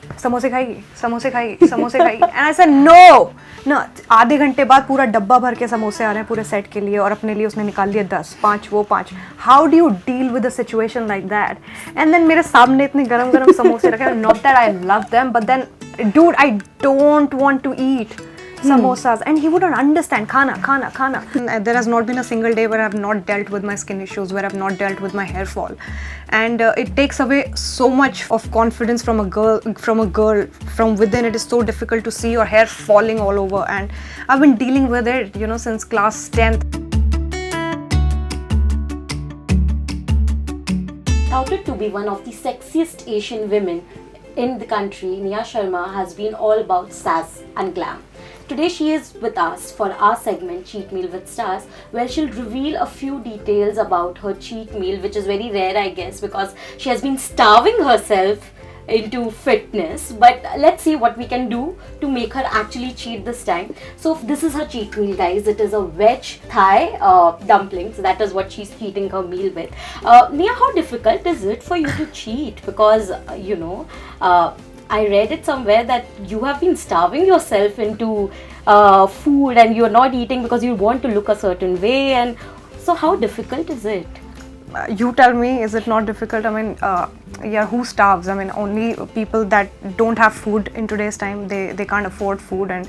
समोसे खाएगी, समोसे खाएगी, समोसे खाएगी, एंड आई सेड नो ना. आधे घंटे बाद पूरा डब्बा भर के समोसे आ रहे हैं पूरे सेट के लिए, और अपने लिए उसने निकाल लिए 10, 5 वो 5. How do you deal with a situation like that? And then मेरे सामने इतने गरम गरम समोसे रखे, not that I love them, but then dude, I don't want to eat samosas, and he wouldn't understand. Khana. There has not been a single day where I have not dealt with my skin issues, where I have not dealt with my hair fall, and it takes away so much of confidence from a girl from within. It is so difficult to see your hair falling all over, and I've been dealing with it, since class 10th. Touted to be one of the sexiest Asian women in the country, Nia Sharma has been all about sass and glam. Today she is with us for our segment Cheat Meal with Stars, where she'll reveal a few details about her cheat meal, which is very rare, I guess, because she has been starving herself into fitness. But let's see what we can do to make her actually cheat this time. So this is her cheat meal, guys. It is a veg Thai dumplings. That is what she's cheating her meal with. Nia, how difficult is it for you to cheat? Because I read it somewhere that you have been starving yourself into food, and you're not eating because you want to look a certain way. And so how difficult is it? You tell me, is it not difficult? I mean, who starves? I mean, only people that don't have food in today's time, they can't afford food, and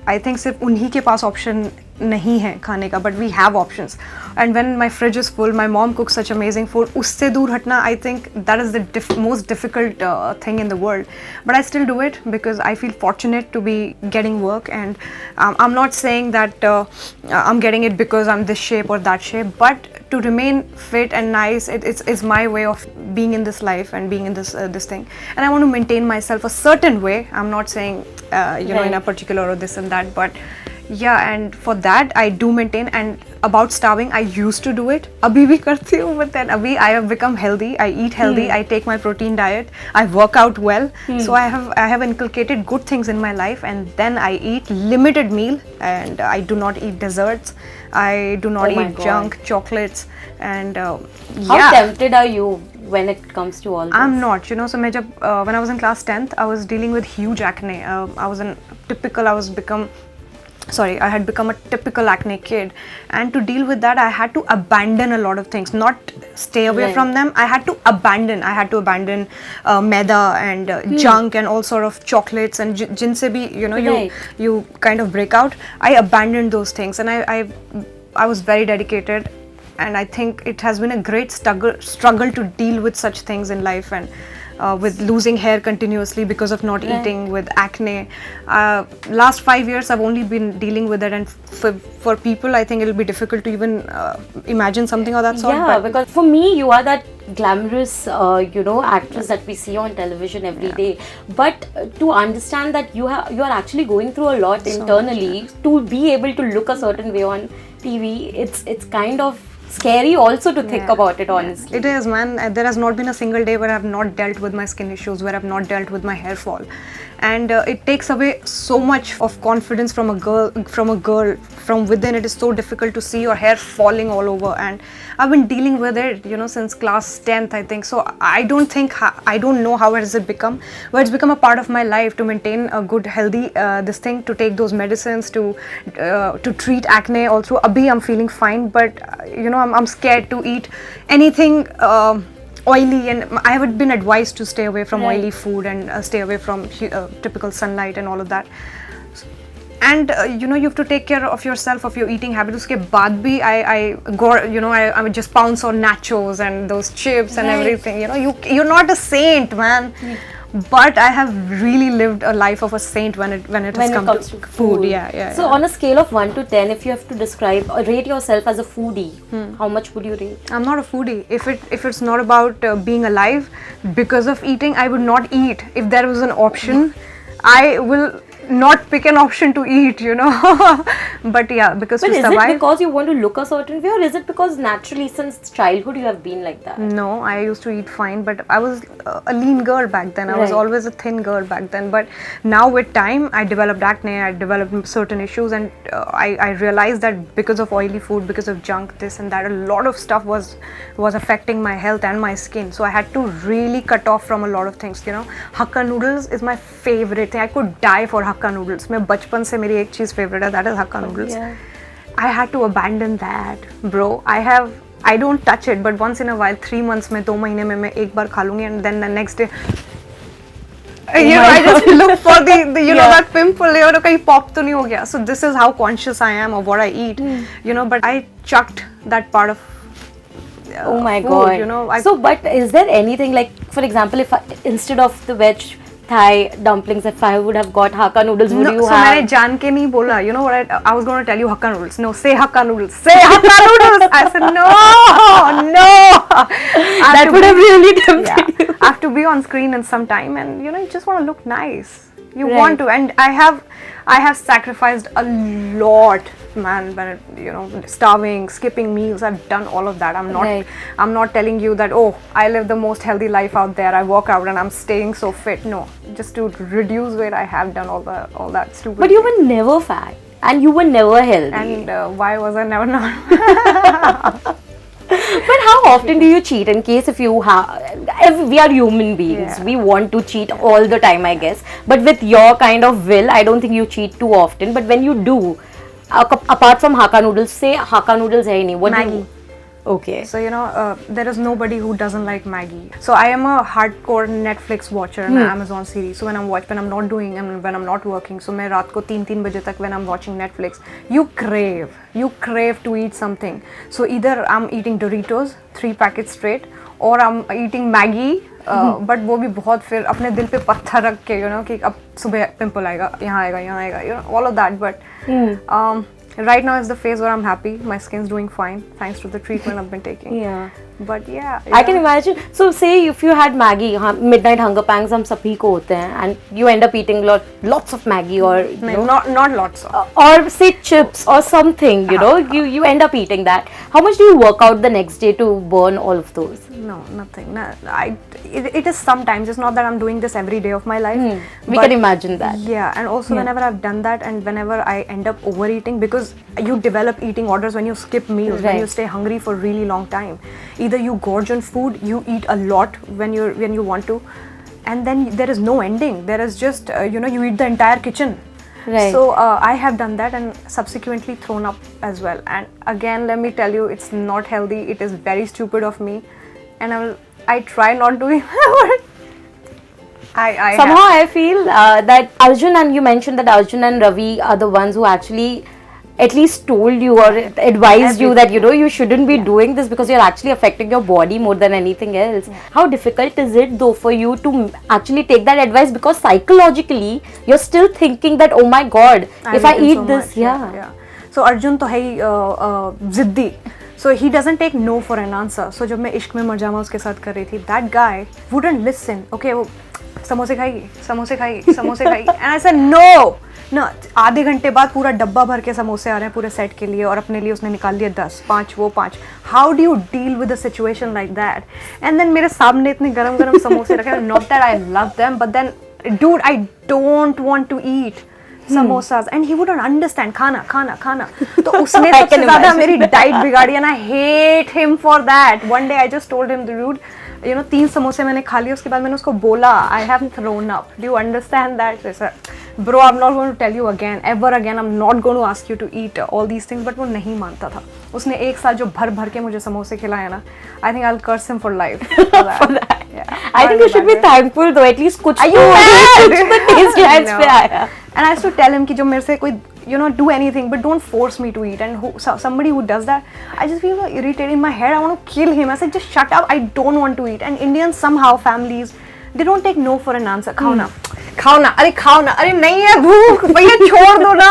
I think सिर्फ उन्हीं के पास option नहीं है खाने का, but we have options. And when my fridge is full, my mom cooks such amazing food. उससे दूर हटना, I think that is the most difficult thing in the world. But I still do it because I feel fortunate to be getting work, and I'm not saying that I'm getting it because I'm this shape or that shape, but to remain fit and nice, it's my way of being in this life and being in this thing. And I want to maintain myself a certain way. I'm not saying in a particular or this and that, but yeah, and for that I do maintain. And about starving, I used to do it, abhi bhi karti hu, but then abhi I have become healthy. I eat healthy, I take my protein diet, I work out well, so I have inculcated good things in my life, and then I eat limited meal, and I do not eat desserts, I do not eat junk chocolates, and how tempted are you when it comes to all this? I'm not, so when I was in class 10th, I was dealing with huge acne. I had become a typical acne kid, and to deal with that I had to abandon a lot of things, not stay away from them. I had to abandon maida and junk and all sort of chocolates, and jinse bhi you kind of break out. I abandoned those things, and I was very dedicated, and I think it has been a great struggle to deal with such things in life, and with losing hair continuously because of not eating, with acne. Last 5 years I've only been dealing with it, and for people I think it'll be difficult to even imagine something of that sort. Yeah, because for me you are that glamorous actress that we see on television every day, but to understand that you are actually going through a lot internally to be able to look a certain way on TV, it's kind of scary also to think about it, honestly. It is, man. There has not been a single day where I have not dealt with my skin issues, where I have not dealt with my hair fall, and it takes away so much of confidence from a girl from within. It is so difficult to see your hair falling all over, and I've been dealing with it since class 10th, I think. So I don't know how it has become, but it's become a part of my life to maintain a good healthy this thing, to take those medicines, to treat acne all through. Abhi I'm feeling fine, but I'm scared to eat anything oily, and I have been advised to stay away from oily food, and stay away from typical sunlight and all of that. And you have to take care of yourself, of your eating habits. Uske baad bhi I would just pounce on nachos and those chips and everything. You're not a saint, man. But I have really lived a life of a saint when it has come to food. Yeah. So on a scale of 1 to 10, if you have to describe or rate yourself as a foodie, how much would you rate? I'm not a foodie. If it's not about being alive, because of eating, I would not eat. If there was an option, I will not pick an option to eat, you know. But yeah, because But to is survive. it because you want to look a certain way, or is it because naturally since childhood you have been like that? No, I used to eat fine, but I was a lean girl back then. I was Right. always a thin girl back then. But now with time, I developed acne, I developed certain issues, and I realized that because of oily food, because of junk, this and that, a lot of stuff was affecting my health and my skin. So I had to really cut off from a lot of things, you know. Hakka noodles is my favorite thing. I could die for hakka noodles. मैं बचपन से मेरी एक चीज़ favorite है, that is hakka noodles. Yeah. I had to abandon that, bro. I don't touch it, but once in a while, 3 months में 2 महीने में मैं एक बार खा लूँगी, and then the next day, you know, I just look for the you know, that pimple, you know, कहीं pop तो नहीं हो गया. So this is how conscious I am of what I eat, you know. But I chucked that part of Oh my food, god. you know. So, but is there anything like, for example, if instead of the veg Thai dumplings, if I would have got hakka noodles, would No, you so have? मैंने जान के नहीं बोला, you know what, I was going to tell you hakka noodles. No, say hakka noodles. Say hakka noodles. I said no. That would have really tempted you. I have to be on screen in some time, and you know, you just want to look nice. You Right. want to, and I have sacrificed a lot, man. When you know, starving, skipping meals, I've done all of that. Right. I'm not telling you that, oh, I live the most healthy life out there. I work out and I'm staying so fit. No, just to reduce weight, I have done all that stupid. But you were never fat, and you were never healthy. And why was I never not? But how often do you cheat? In case if you have, if we are human beings, Yeah. we want to cheat all the time, I guess. But with your kind of will, I don't think you cheat too often. But when you do, apart from hakka noodles, say hakka noodles hai nahi, what do Maggi. you? Okay. So you know, there is nobody who doesn't like Maggie. So I am a hardcore Netflix watcher and Amazon series. So when I'm not doing and when I'm not working, so मैं रात को 3 बजे तक when I'm watching Netflix, you crave to eat something. So either I'm eating Doritos 3 packets straight, or I'm eating Maggie. But वो भी बहुत फिर अपने दिल पे पत्थर रख के, you know, कि अब सुबह पिंपल आएगा, यहाँ आएगा, you know, all of that. But right now is the phase where I'm happy. My skin's doing fine thanks to the treatment I've been taking. Yeah. But yeah, I can imagine. So say if you had Maggie, midnight hunger pangs हम सभी को होते हैं, and you end up eating lots of Maggie, or you know, not lots of. or say chips or something, you know, you end up eating that. How much do you work out the next day to burn all of those? No, nothing. No, it is sometimes. It's not that I'm doing this every day of my life. We but can imagine that. Yeah, and also whenever I've done that, and whenever I end up overeating, because you develop eating orders when you skip meals, when you stay hungry for a really long time. Either you gorge on food, you eat a lot when you want to, and then there is no ending. There is just you know, you eat the entire kitchen. Right. So I have done that and subsequently thrown up as well. And again, let me tell you, it's not healthy. It is very stupid of me, and I try not doing it. I Somehow I feel that Arjun, and you mentioned that Arjun and Ravi are the ones who actually at least told you or advised you that, you know, you shouldn't be doing this because you're actually affecting your body more than anything else. How difficult is it though for you to actually take that advice, because psychologically you're still thinking that, oh my god, if I eat so this, much. So Arjun तो है ही जिद्दी. So he doesn't take no for an answer. So जब मैं इश्क में मर जामा उसके साथ कर रही थी, that guy wouldn't listen. Okay, वो समोसे खाइए, and I said no. ना आधे घंटे बाद पूरा डब्बा भर के समोसे आ रहे हैं पूरे सेट के लिए, और अपने लिए उसने निकाल लिया 10, 5 वो 5. How do you deal with a situation like that? And then मेरे सामने इतने गरम समोसे रखे. Not that I love them, but then dude I don't want to eat samosas, and he wouldn't understand. खाना. तो उसने सबसे ज़्यादा मेरी डाइट बिगाड़ी, and I hate him for that. One day I just told him, dude, you know, 3 समोसे मैंने खा लिए, उसके बाद मैंने उसको बोला, I have thrown up. Do you understand that? So, bro, I'm not going to tell you again, ever again. I'm not going to ask you to eat all these things. But वो नहीं मानता था. उसने एक साल जो भर के मुझे समोसे खिलाया ना, I think I'll curse him for life. For that. Yeah. I think you should be thankful though, at least कुछ तो taste lines पे आया. And I used to tell him कि जो मेरे से कोई, you know, do anything, but don't force me to eat. And somebody who does that, I just feel so irritated in my head. I want to kill him. I said, just shut up. I don't want to eat. And Indians somehow, families, they don't take no for an answer. खाओ ना, अरे नहीं है भूख, भैया छोड़ दो ना.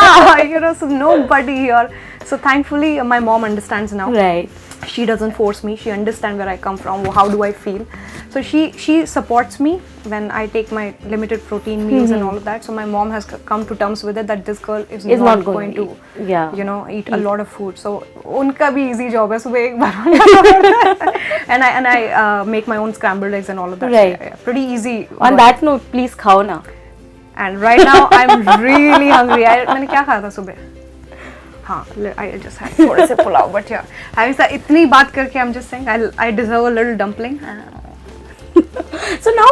You know, so nobody here. So thankfully, my mom understands now. Right. She doesn't force me. She understands where I come from, how do I feel. So she supports me when I take my limited protein meals and all of that. So my mom has come to terms with it that this girl is not going to eat a lot of food. So unka bhi easy job hai, subah ek baar and I make my own scrambled eggs and all of that. Right. Yeah, pretty easy. On that note, please khao na. And right now I'm really hungry. मैंने क्या खाया था सुबह? हाँ, I just had थोड़े से pulao, but yeah, having said इतनी बात करके I'm just saying I deserve a little dumpling. So now,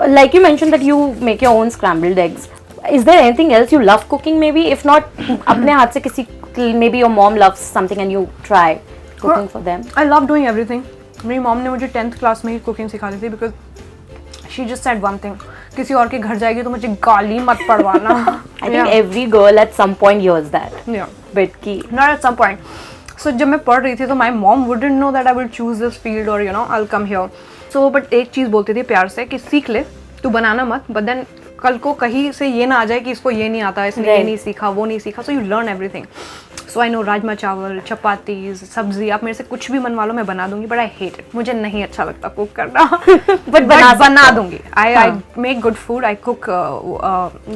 like you mentioned that you make your own scrambled eggs. Is there anything else you love cooking? Maybe if not, अपने हाथ से किसी, maybe your mom loves something and you try cooking for them. I love doing everything. मेरी mom ने मुझे 10th class में ही cooking सिखा दी थी because she just said one thing. किसी और के घर जाएगी तो मुझे गाली मत पड़वाना. I think every girl at some point hears that. Yeah. But की. Not at some point. So जब मैं पढ़ रही थी तो my mom wouldn't know that I will choose this field or I'll come here. So but एक चीज़ बोलती थी प्यार से कि सीख ले, तू बनाना मत. But then कल को कहीं से ये ना आ जाए कि इसको ये नहीं आता, इसने ये नहीं सीखा, वो नहीं सीखा. So you learn everything. So I know rajma चावल, चपाती, सब्जी, आप मेरे से कुछ भी बनवा लो मैं बना दूंगी. But I hate it. मुझे नहीं अच्छा लगता कुक करना. But बना दूंगी. I make good food. I cook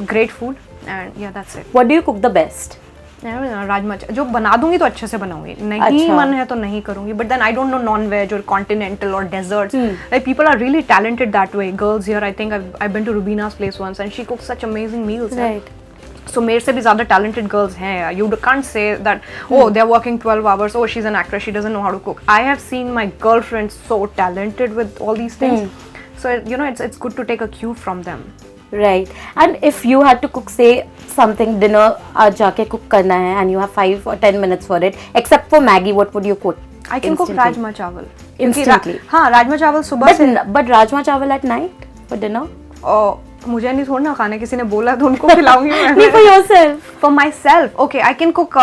great food. And yeah, that's it. What do you cook the best? Rajma जो बना दूंगी तो अच्छे से बनाऊंगी, नहीं मन है तो नहीं करूंगी. But then I don't know non-veg or continental or desserts. Like people are really talented that way. Girls here, I think I've been to Rubina's place once and she cooks such amazing meals. Right. So मेरे से भी ज़्यादा talented girls हैं. You can't say that they're working 12 hours. Oh, she's an actress. She doesn't know how to cook. I have seen my girlfriends so talented with all these things. So it's good to take a cue from them. Right. And if you had to cook, say something dinner, आज जाके cook करना है and you have 5 or 10 minutes for it, except for Maggie, what would you cook? I can cook rajma chawal. Instantly. हाँ, rajma chawal सुबह से. But rajma chawal at night for dinner? Oh, मुझे नहीं छोड़ना खाने, किसी ने बोला तो उनको खिलाऊंगी मैं. Me for yourself. For myself, okay, I can cook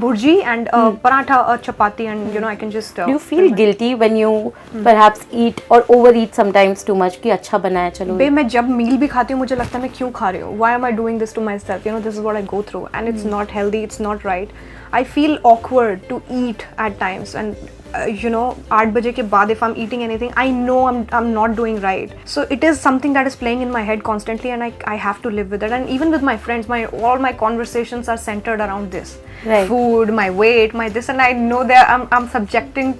bhurji and paratha or chapati, and I can just. Do you feel guilty when you perhaps eat or overeat sometimes too much कि अच्छा बना है चलो? बे मैं जब मील भी खाती हूँ मुझे लगता है मैं क्यों खा रही हूँ? Why am I doing this to myself? This is what I go through, and it's not healthy. It's not right. I feel awkward to eat at times, and 8 बजे के बाद if I'm eating anything, I know I'm not doing right. So it is something that is playing in my head constantly, and I have to live with it. And even with my friends, all my conversations are centered around this. Right. Food, my weight, my this, and I know that I'm subjecting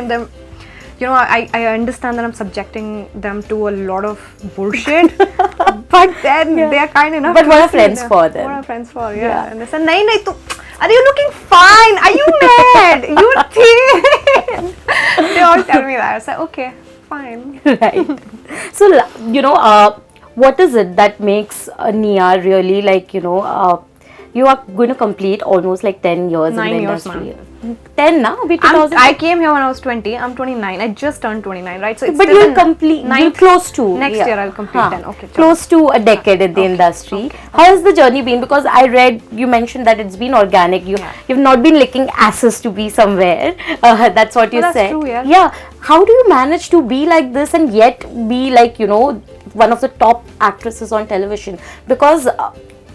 them. I understand that I'm subjecting them to a lot of bullshit, but then they are kind enough. But what are friends for then? What are friends for? Yeah. And they say, "Nahi, tu. Are you looking fine? Are you mad? You thin." They all tell me that. I say, okay, fine. Right. So what is it that makes Nia really you are going to complete almost like 10 years 9 in the years, industry. man. 10 now? I came here when I was 20. I'm 29. I just turned 29, right? So it's but you'll complete close to next year. I'll complete 10. Okay. Close to a decade in the industry. Okay. How has the journey been? Because I read you mentioned that it's been organic. You've not been licking asses to be somewhere. That's what you said. That's true. Yeah. Yeah. How do you manage to be like this and yet be like one of the top actresses on television? Because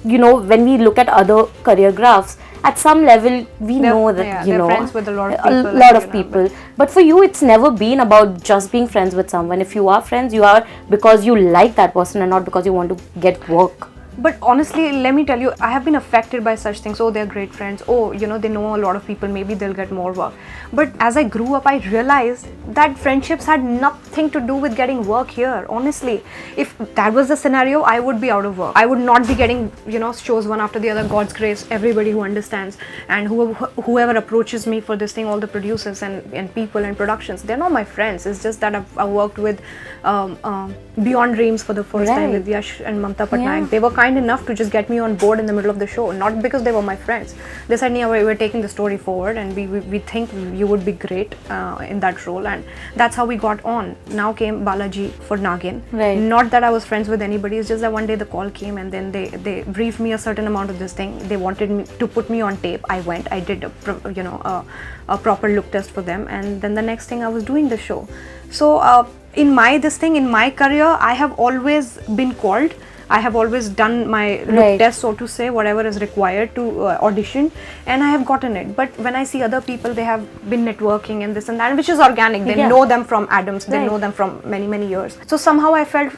when we look at other career graphs, at some level we know that they're friends with a lot of people. But for you, it's never been about just being friends with someone. If you are friends, you are because you like that person and not because you want to get work. But honestly, let me tell you, I have been affected by such things. Oh, they're great friends. Oh, they know a lot of people. Maybe they'll get more work. But as I grew up, I realized that friendships had nothing to do with getting work here. Honestly, if that was the scenario, I would be out of work. I would not be getting, shows one after the other. God's grace, everybody who understands and whoever approaches me for this thing, all the producers and people and productions, they're not my friends. It's just that I've worked with Beyond Dreams for the first time with Yash and Mamta Patnaik. Yeah. They were kind enough to just get me on board in the middle of the show, not because they were my friends. They said, Nia, we're taking the story forward and we think you would be great in that role, and that's how we got on. Now came Balaji for Naagin. Right. Not that I was friends with anybody, it's just that one day the call came and then they briefed me a certain amount of this thing. They wanted me to put me on tape. I went, I did a proper look test for them, and then the next thing I was doing the show. So in my career, I have always been called. I have always done my look Right. test, so to say, whatever is required to audition, and I have gotten it. But when I see other people, they have been networking and this and that, which is organic. They Yeah. know them from Adams. They Right. know them from many years. So somehow I felt,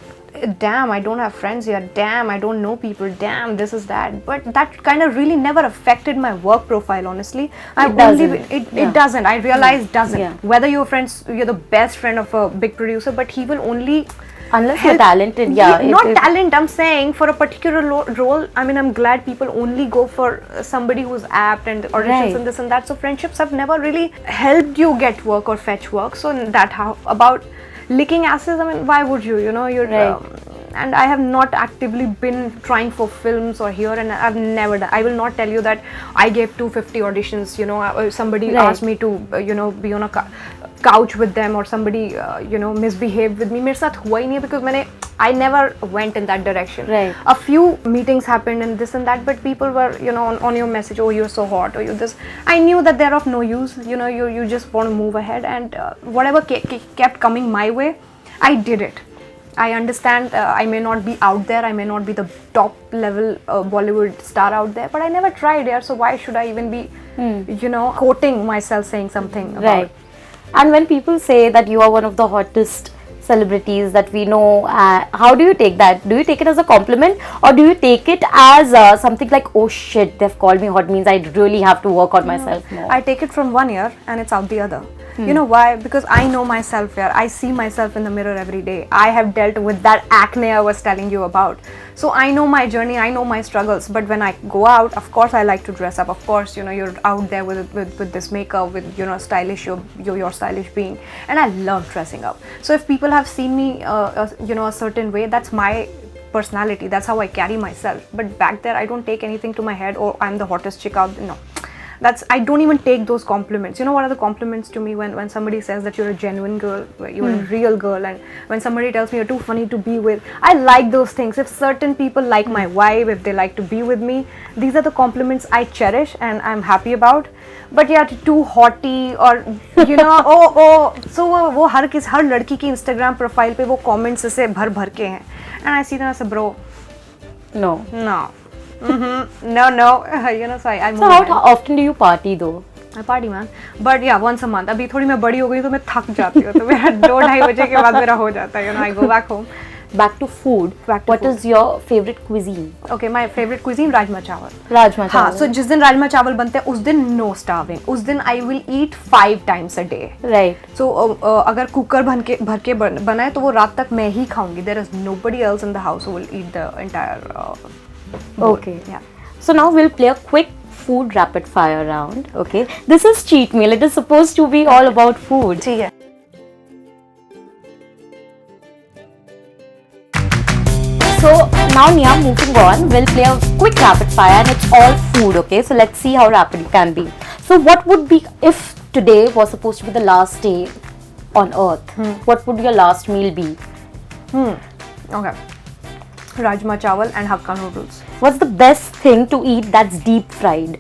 damn, I don't have friends here. Damn, I don't know people. Damn, this is that. But that kind of really never affected my work profile, honestly. It doesn't. It doesn't. I realize doesn't. Yeah. Whether you're the best friend of a big producer, but he will only Unless you're help- talented, yeah. not talent, I'm saying for a particular role. I mean, I'm glad people only go for somebody who's apt and auditions Right. and this and that. So friendships have never really helped you get work or fetch work. So that how about licking asses? I mean, why would you? You know, you're. Right. And I have not actively been trying for films or here, and I've never done. I will not tell you that I gave 250 auditions. You know, somebody Right. asked me to, be on a couch with them, or somebody, misbehaved with me. मेरे साथ हुआ ही नहीं है because I never went in that direction. Right. A few meetings happened and this and that, but people were, on your message, oh, you're so hot, or you this. I knew that they're of no use. You just want to move ahead, and whatever kept coming my way, I did it. I understand I may not be out there, I may not be the top level Bollywood star out there, but I never tried here, so why should I even be, quoting myself, saying something about Right. And when people say that you are one of the hottest celebrities that we know, how do you take that? Do you take it as a compliment, or do you take it as something like, oh shit, they've called me hot, means I really have to work on myself more? I take it from one ear and it's out the other. You know why? Because I know myself here. I see myself in the mirror every day. I have dealt with that acne I was telling you about. So I know my journey, I know my struggles. But when I go out, of course I like to dress up. Of course, you're out there with this makeup, with, stylish, you're stylish being. And I love dressing up. So if people have seen me, a certain way, that's my personality. That's how I carry myself. But back there, I don't take anything to my head, or I'm the hottest chick out. No. I don't even take those compliments. You know what are the compliments to me when somebody says that you're a genuine girl, you're a real girl, and when somebody tells me you're too funny to be with, I like those things. If certain people like my vibe, if they like to be with me, these are the compliments I cherish and I'm happy about. But yeah, too haughty or so वो हर लड़की की Instagram profile पे वो comments ऐसे भर के हैं, and I see them as a bro. No. No. No. So I move So how ahead. often do you party though? I party, man. But yeah, once a month. अभी थोड़ी मैं बड़ी हो गई तो मैं थक जाती हूँ, तो मेरा 2-2:30 बजे के बाद मेरा हो जाता है. I go back home. Back to food. What is your favorite cuisine? Okay, my favorite cuisine rajma चावल. Rajma हाँ, chawal. so जिस दिन राजमा चावल बनते हैं उस दिन no starving. उस दिन I will eat 5 times a day. Right. So अगर कुकर भर के बना है तो वो रात तक मैं ही खाऊंगी. There is nobody else in the house who will eat the entire bowl. Okay. Yeah. So now we'll play a quick food rapid fire round. Okay. This is cheat meal. It is supposed to be all about food. ठीक है. So now Nia, moving on, we'll play a quick rapid fire and it's all food, okay? So let's see how rapid it can be. So what would be, if today was supposed to be the last day on earth, what would your last meal be? Okay. Rajma chawal and Hakka noodles. What's the best thing to eat that's deep fried?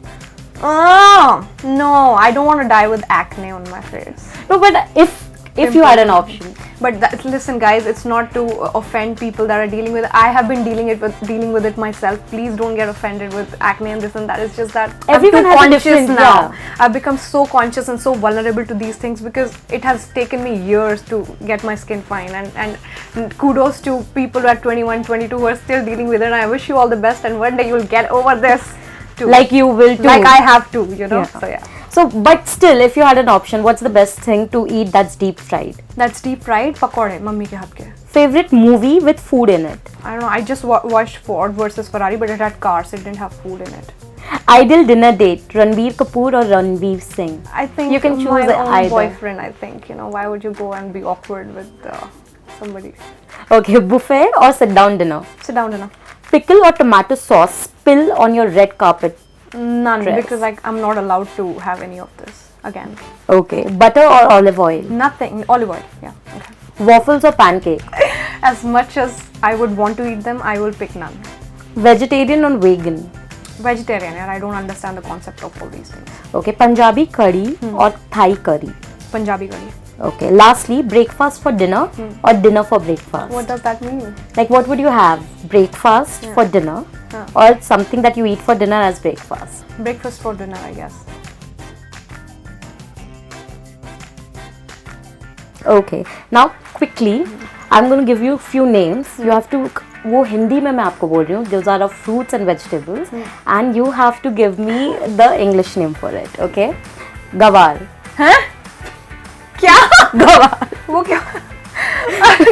Oh, no, I don't want to die with acne on my face. No, but if you had an option. But listen, guys, it's not to offend people that are dealing with it. I have been dealing with it myself. Please don't get offended with acne and this and that. It's just that Everyone I'm has too a conscious different- now. yeah. I've become so conscious and so vulnerable to these things because it has taken me years to get my skin fine. And kudos to people who are 21, 22 who are still dealing with it. And I wish you all the best. And one day you'll get over this too. Like you will too. Like I have to, Yeah. So yeah. So, but still, if you had an option, what's the best thing to eat that's deep fried? That's deep fried pakode, mummy ke haath ke. Favorite movie with food in it? I don't know. I just watched Ford versus Ferrari, but it had cars. It didn't have food in it. Ideal dinner date, Ranbir Kapoor or Ranveer Singh? I think You can choose my own either. boyfriend. I think why would you go and be awkward with somebody? Okay, buffet or sit down dinner? Sit down dinner. Pickle or tomato sauce spill on your red carpet? None, Dress. because I'm not allowed to have any of this again. Okay, butter or olive oil? Nothing. Olive oil. Yeah. Okay. Waffles or pancake? As much as I would want to eat them, I will pick none. Vegetarian or vegan? Vegetarian. Yeah, I don't understand the concept of all these things. Okay, Punjabi curry or Thai curry? Punjabi curry. Okay. Lastly, breakfast for dinner or dinner for breakfast? What does that mean? Like, what would you have? Breakfast for dinner or something that you eat for dinner as breakfast? Breakfast for dinner, I guess. Okay. Now, quickly, I'm going to give you a few names. You have to, वो हिंदी में मैं आपको बोल रही हूँ. Those are of fruits and vegetables, and you have to give me the English name for it. Okay? Gawar. हैं? क्या? Gawar. वो क्या?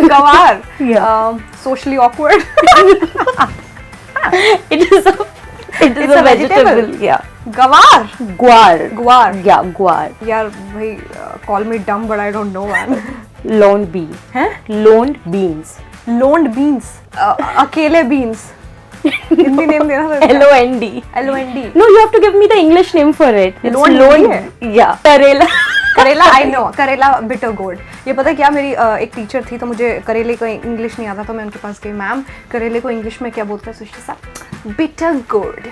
गवार. Yeah. Socially awkward. It is a vegetable. Yeah. गवार. Guar. Guar. Yeah, guar. यार भाई, call me dumb but I don't know man. Lone bean. हैं? Lone beans. Loned beans. अकेले beans. हिंदी नेम देना था. LOND. LOND. No, you have to give me the English name for it. It's Lone lone. है? Yeah. Karela. करेला. I know. करेला bitter gourd. ये पता है क्या, मेरी एक टीचर थी तो मुझे करेले को इंग्लिश नहीं आता, तो मैं उनके पास गई, मैम करेले को इंग्लिश में क्या बोलते हैं? सुशी साहब, bitter gourd.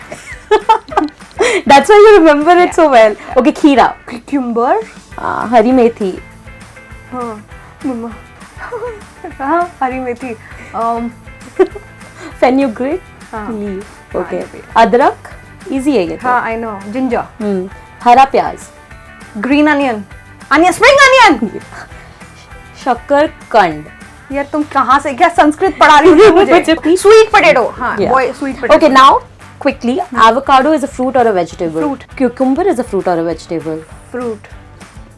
That's why you remember it so well. Okay, खीरा. Cucumber. हरी मेथी. हाँ मम्मा. हाँ हरी मेथी. Fenugreek. हाँ. Leaf. Okay. हाँ, अदरक. Easy है ये तो. हाँ I know. Ginger. हरा प्याज. Green onion. Onion, spring onion. शकरकंद. यार तुम कहाँ से, क्या संस्कृत पढ़ा रही हो मुझे? Sweet potato. हाँ, Yeah. boy, sweet potato. Okay, now quickly, avocado is a fruit or a vegetable? Fruit. Cucumber is a fruit or a vegetable? Fruit.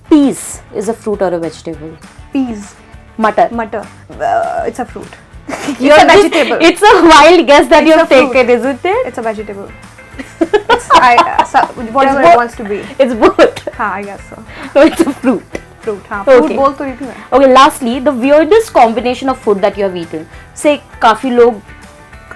Peas is a fruit or a vegetable? Peas. Matar. Matar. It's a fruit. You're a vegetable. It's a wild guess that It's you've a fruit. taken, isn't it? It's a vegetable. Whatever It's it wants to be. It's both. हाँ, I guess so. So it's a fruit. Fruit. हाँ, fruit Okay. बोल तो रही थी मैं. Okay, lastly, the weirdest combination of food that you have eaten. Say, काफी लोग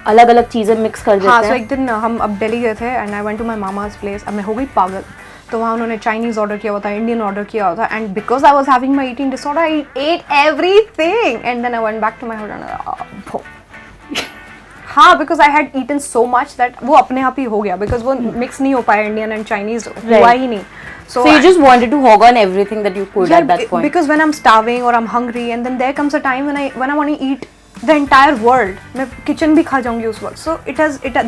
अलग-अलग चीजें mix कर देते हाँ, हैं. so एक दिन हम अब दिल्ली गए थे and I went to my mama's place. अब मैं हो गई पागल. तो वहाँ उन्होंने चाइनीज़ ऑर्डर किया हुआ था, इंडियन ऑर्डर किया हुआ था, and because I was having my eating disorder I ate everything and then I went back to my hotel. हाँ, because I had eaten so much that वो अपने आप ही हो गया, बिकॉज वो मिक्स नहीं हो पाया, इंडियन एंड चाइनीज हुआ ही नहीं. So you just wanted to hog on everything that you could at that point. Because when I'm starving or I'm hungry, and then there comes a time when I want to eat the entire world, मैं kitchen भी खा जाऊंगी उस वक्त. So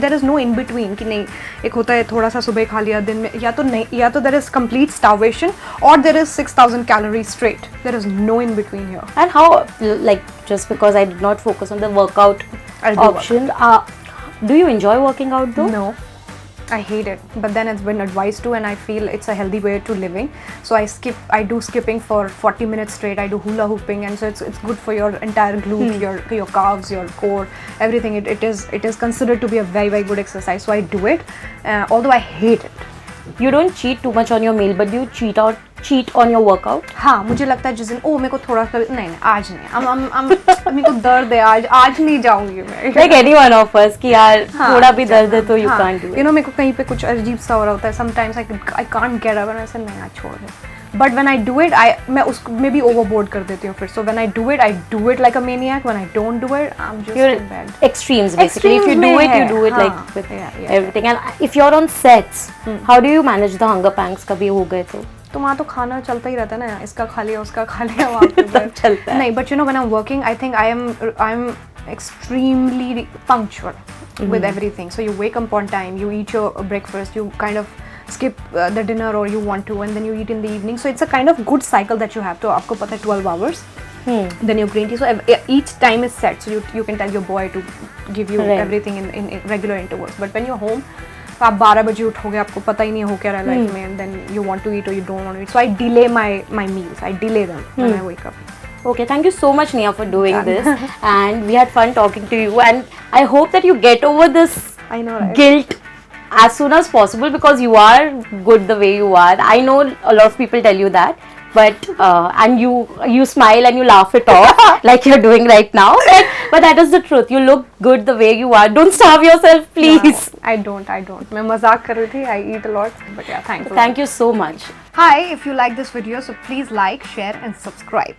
there is no in between कि नहीं, एक होता है थोड़ा सा सुबह खा लिया दिन में, या तो नहीं, या तो there is complete starvation or there is 6,000 calories straight. There is no in between here. And how, like, just because I did not focus on the workout option, do you enjoy working out though? No. I hate it, but then it's been advised to, and I feel it's a healthy way to living. So I do skipping for 40 minutes straight. I do hula hooping, and so it's good for your entire glute, your calves, your core, everything. It is considered to be a very, very good exercise. So I do it, although I hate it. You don't cheat too much on your meal, but do you cheat on your workout? हाँ, मुझे लगता है जिस दिन मेरे को थोड़ा सा नहीं आज नहीं, मेरे को दर्द है आज नहीं जाऊंगी मैं. Like any one of us कि यार थोड़ा भी दर्द है तो you हाँ, can't do it. You know, मेरे को कहीं पे कुछ अजीब सा हो रहा होता है. Sometimes I can't get up and I say नहीं आज छोड़ दे. But when I do it, मैं उसको मैं भी overboard कर देती हूँ फिर. So when I do it like a maniac. When I don't do it, I'm just in bed. Extremes basically. If you do it, you do it like with everything. And if you're on sets, how do you manage the hunger pangs? कभी हो गए तो वहाँ तो खाना चलता ही रहता है ना, इसका खा लिया उसका खा लिया वहाँ पे तब चलता है. नहीं, but you know, when I'm working, I think I'm extremely punctual with everything. So you wake up on time, you eat your breakfast, you kind of skip the dinner or you want to, and then you eat in the evening. So it's a kind of good cycle that you have. तो आपको पता है 12 hours. Then your green tea. So each time is set. So you can tell your boy to give you everything in regular intervals. But when you're home, आप 12 बजे उठोगे, आपको पता ही नहीं हो क्या रहा है लाइफ में, and then you want to eat or you don't want to eat. So I delay my meals. I delay them when I wake up. Okay, thank you so much, Nia, for doing this. And we had fun talking to you. And I hope that you get over this I know, right? guilt as soon as possible, because you are good the way you are. I know a lot of people tell you that. But and you smile and you laugh it off like you're doing right now. But that is the truth. You look good the way you are. Don't starve yourself, please. No, I don't. मैं मजाक कर रही थी. I eat a lot. But yeah, thanks. Thank you so much. Hi, if you like this video, so please like, share and subscribe.